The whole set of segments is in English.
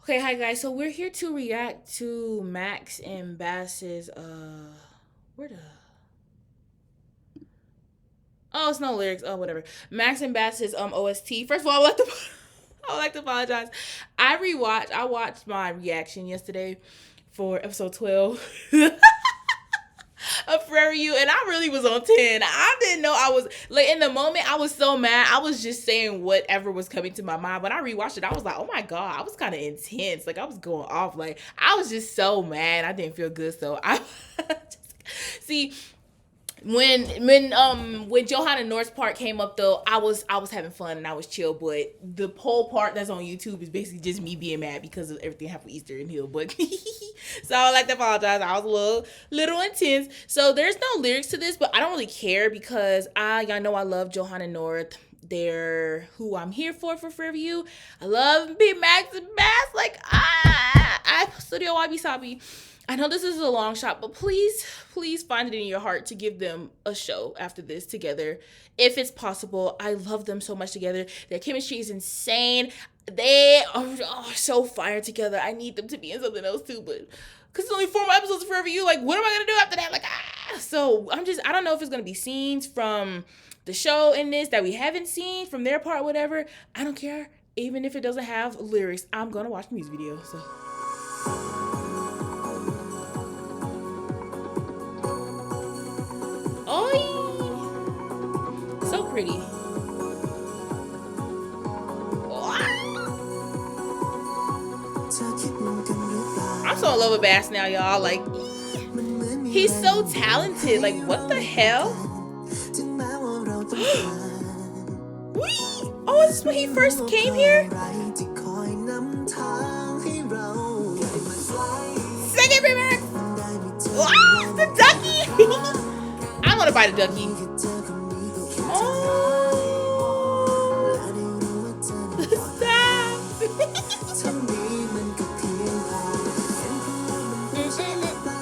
Okay, hi guys. So we're here to react to Max and Bass's where the oh, it's no lyrics. Oh, whatever. Max and Bass's OST. First of all, I would like to apologize. I watched my reaction yesterday for episode 12 of Forever You, and I really was on 10. I didn't know I was like in the moment I was so mad. I was just saying whatever was coming to my mind. When I rewatched it, I was like, oh my god, I was kind of intense. Like I was going off. Like I was just so mad. I didn't feel good. So I see when Johanna North's part came up though, I was having fun and I was chill, but the whole part that's on YouTube is basically just me being mad because of everything happened with Easter and Hill. But so I would like to apologize. I was a little intense. So there's no lyrics to this, but I don't really care because y'all know I love Johanna North. They're who I'm here for Forever You. I love B Max and Bass. Like I Studio Wabi Sabi. I know this is a long shot, but please find it in your heart to give them a show after this together, if it's possible. I love them so much together. Their chemistry is insane. They are so fire together. I need them to be in something else too, but because it's only 4 more episodes of Forever You, like, what am I going to do after that? Like, So I don't know if it's going to be scenes from the show in this that we haven't seen from their part, whatever. I don't care. Even if it doesn't have lyrics, I'm going to watch the music video, so. Oh, so pretty. I'm so in love with Bass now, y'all. Like, he's so talented. Like, what the hell? Oh, is this when he first came here? Second remix. Oh, the ducky. I want to buy the ducky. Oh,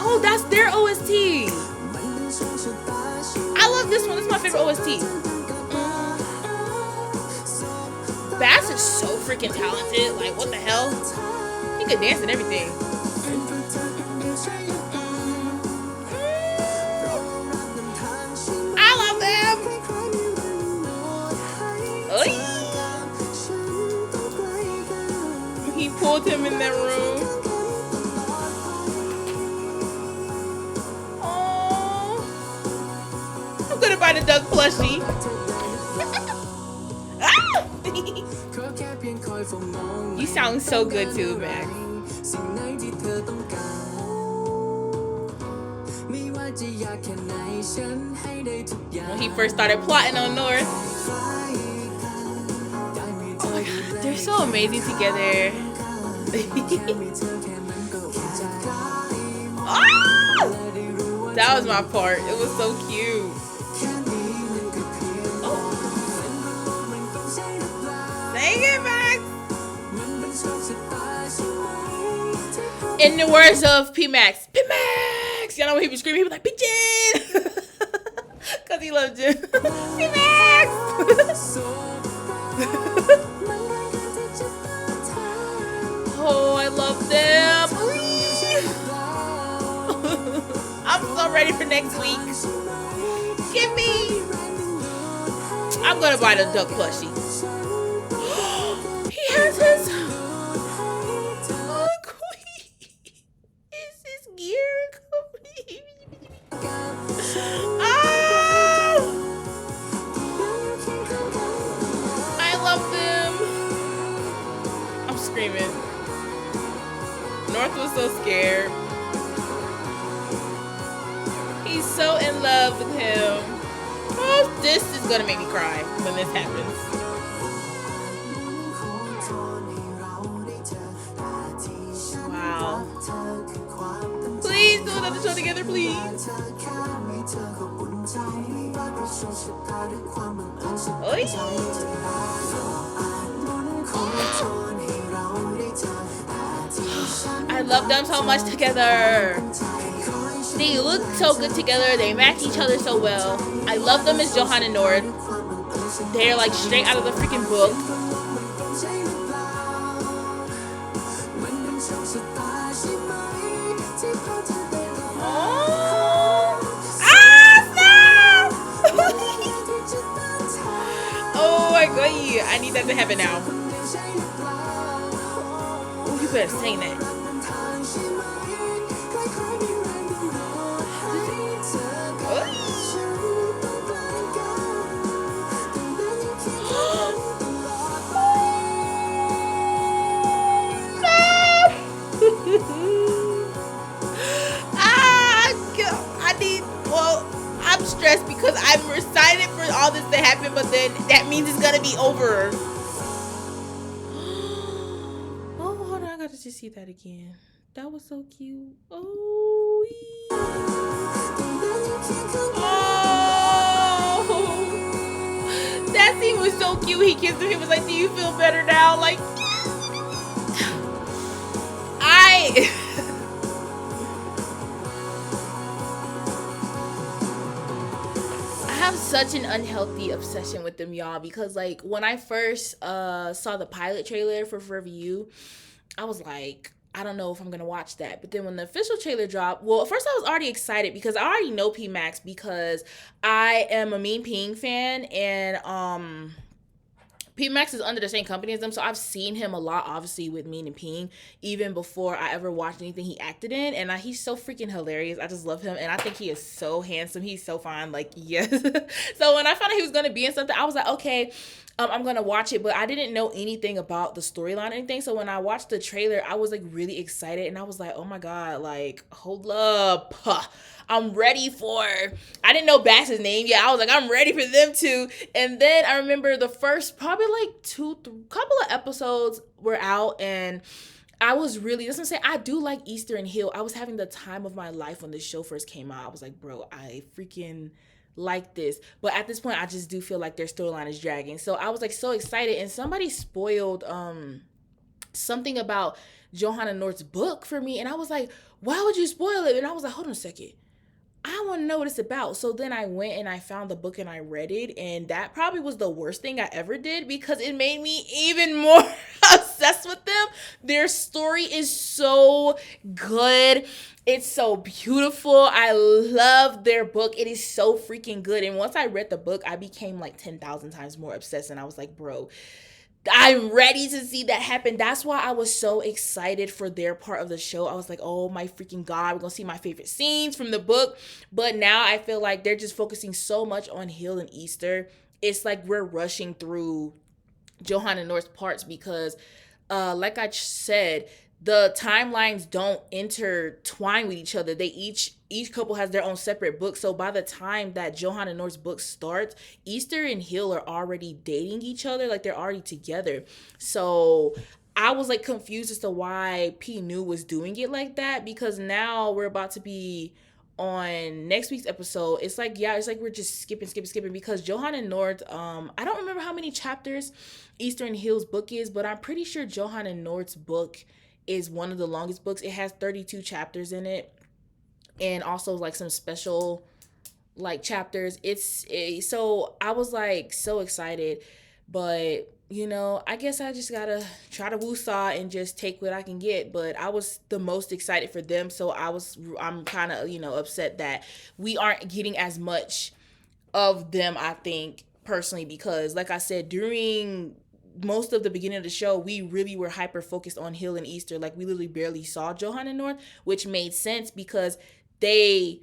oh, that's their OST. I love this one. This is my favorite OST. Bass is so freaking talented. Like, what the hell? He could dance and everything. I love them. He pulled him in that room. Oh, I'm gonna buy the duck plushie. You sound so good too, Max. When he first started plotting on North. Oh my god, they're so amazing together. Oh! That was my part. It was so cute. Oh. Sing it, Max. In the words of P Max, y'all know when he was screaming, he was like, "Bitchin'," because he loved Jim. P Max. Oh, I love them. I'm so ready for next week. Give me. I'm gonna buy the duck plushie. He has his. Screaming. North was so scared. He's so in love with him. Oh, this is gonna make me cry when this happens. Wow. Please do another show together, please. I love them so much together. They look so good together. They match each other so well. I love them as Johanna North. They're like straight out of the freaking book. I need that to happen now. Oh, you better sing that. I'm stressed because I'm excited for all this to happen, but then that means it's gonna be over. Oh, hold on, I gotta just see that again. That was so cute. Oh, that scene was so cute. He kissed him. He was like, "Do you feel better now?" Like, I have such an unhealthy obsession with them, y'all, because like when I first saw the pilot trailer for Forever You, I was like, I don't know if I'm gonna watch that. But then when the official trailer dropped, well, at first I was already excited because I already know P-Max because I am a Mean Ping fan, and P-Max is under the same company as them, so I've seen him a lot, obviously, with Mean and Ping, even before I ever watched anything he acted in, and he's so freaking hilarious. I just love him, and I think he is so handsome. He's so fine, like, yes. So when I found out he was going to be in something, I was like, okay, I'm going to watch it, but I didn't know anything about the storyline or anything, so when I watched the trailer, I was, like, really excited, and I was like, oh my god, like, hold up, I'm ready for, I didn't know BAS's name yet. I was like, I'm ready for them too. And then I remember the first probably like couple of episodes were out, and I was really, that's what I'm saying, I do like Easter and Hill. I was having the time of my life when this show first came out. I was like, bro, I freaking like this. But at this point, I just do feel like their storyline is dragging. So I was like so excited, and somebody spoiled something about Johanna North's book for me, and I was like, why would you spoil it? And I was like, hold on a second, I want to know what it's about. So then I went and I found the book and I read it, and that probably was the worst thing I ever did because it made me even more obsessed with them. Their story is so good. It's so beautiful. I love their book. It is so freaking good. And once I read the book, I became like 10,000 times more obsessed, and I was like, bro, I'm ready to see that happen. That's why I was so excited for their part of the show. I was like, oh my freaking god, we're gonna see my favorite scenes from the book. But now I feel like they're just focusing so much on Hill and Easter. It's like we're rushing through Johanna North's parts because like I said, the timelines don't intertwine with each other. They each couple has their own separate book. So by the time that Johanna North's book starts, Easter and Hill are already dating each other. Like they're already together. So I was like confused as to why P. New was doing it like that, because now we're about to be on next week's episode. It's like, yeah, it's like we're just skipping because Johanna North, I don't remember how many chapters Easter and Hill's book is, but I'm pretty sure Johanna North's book is one of the longest books. It has 32 chapters in it, and also like some special like chapters. So I was like so excited, but you know, I guess I just gotta try to woosah and just take what I can get. But I was the most excited for them, so I'm kind of, you know, upset that we aren't getting as much of them, I think, personally, because like I said, during most of the beginning of the show, we really were hyper focused on Hill and Easter. Like we literally barely saw Johanna North, which made sense because they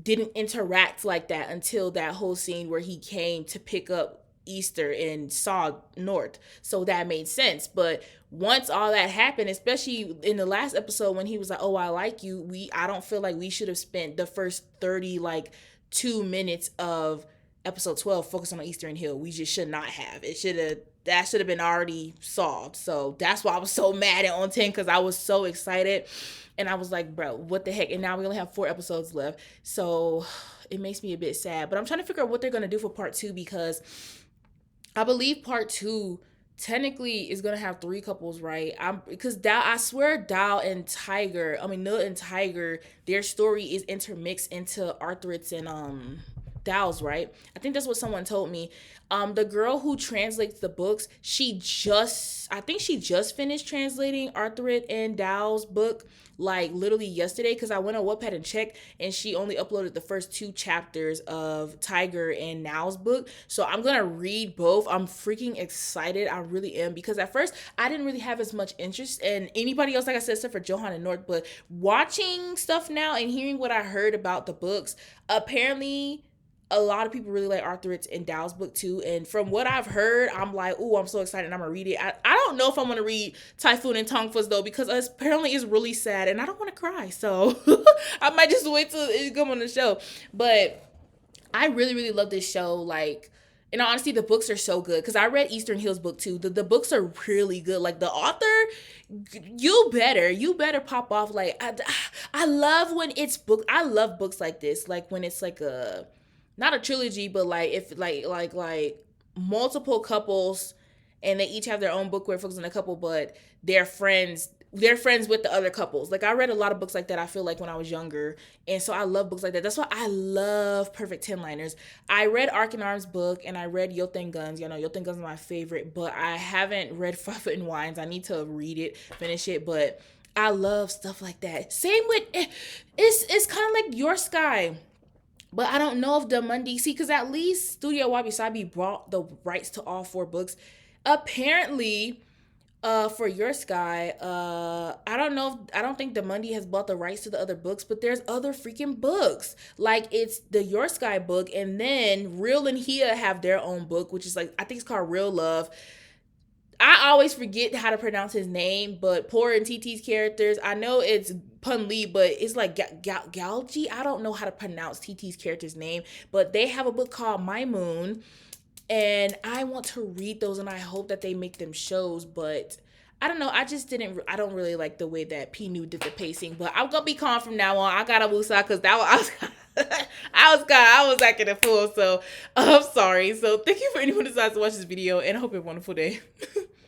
didn't interact like that until that whole scene where he came to pick up Easter and saw North. So that made sense. But once all that happened, especially in the last episode when he was like, oh, I like you, I don't feel like we should have spent the first 2 minutes of episode 12 focusing on Easter and Hill. We just should not have. That should have been already solved. So that's why I was so mad at On 10, because I was so excited. And I was like, bro, what the heck? And now we only have 4 episodes left. So it makes me a bit sad. But I'm trying to figure out what they're going to do for part 2, because I believe part 2 technically is going to have 3 couples, right? Because I swear Nil and Tiger, their story is intermixed into Arthur's and Dow's, right? I think that's what someone told me. The girl who translates the books, I think she just finished translating Arthur and Dow's book, like literally yesterday, because I went on Wattpad and checked, and she only uploaded the first 2 chapters of Tiger and Now's book. So I'm gonna read both. I'm freaking excited. I really am, because at first I didn't really have as much interest in anybody else, like I said, except for Johan and North. But watching stuff now and hearing what I heard about the books, apparently a lot of people really like Arthur and Dow's book too. And from what I've heard, I'm like, oh, I'm so excited, and I'm gonna read it. I don't know if I'm gonna read Typhoon and Tongfus though, because apparently it's really sad and I don't want to cry. So I might just wait till it come on the show. But I really, really love this show. Like, and honestly, the books are so good, because I read Eastern Hill's book too. The books are really good. Like, the author, you better pop off. Like, I love when it's book. I love books like this. Like, when it's like not a trilogy, but like if like multiple couples, and they each have their own book where it focuses on a couple, but they're friends with the other couples. Like, I read a lot of books like that, I feel like, when I was younger. And so I love books like that. That's why I love Perfect 10-liners. I read Ark and Arm's book, and I read Yoten Guns. You know, Yoten Guns is my favorite, but I haven't read Fuffet and Wines. I need to read it, finish it, but I love stuff like that. Same with, it's kind of like Your Sky. But I don't know if the Monday, because at least Studio Wabi Sabi brought the rights to all 4 books. Apparently, for Your Sky, I don't think the Monday has bought the rights to the other books, but there's other freaking books. Like, it's the Your Sky book, and then Real and Hia have their own book, which is like, I think it's called Real Love. I always forget how to pronounce his name, but Poor and TT's characters, I know it's Pun Lee, but it's like Galji. I don't know how to pronounce TT's character's name, but they have a book called My Moon, and I want to read those, and I hope that they make them shows, but I don't know. I don't really like the way that P. New did the pacing, but I'm gonna be calm from now on. I gotta woosah, because I was acting a fool, so I'm sorry. So thank you for anyone who decides to watch this video, and I hope you have a wonderful day.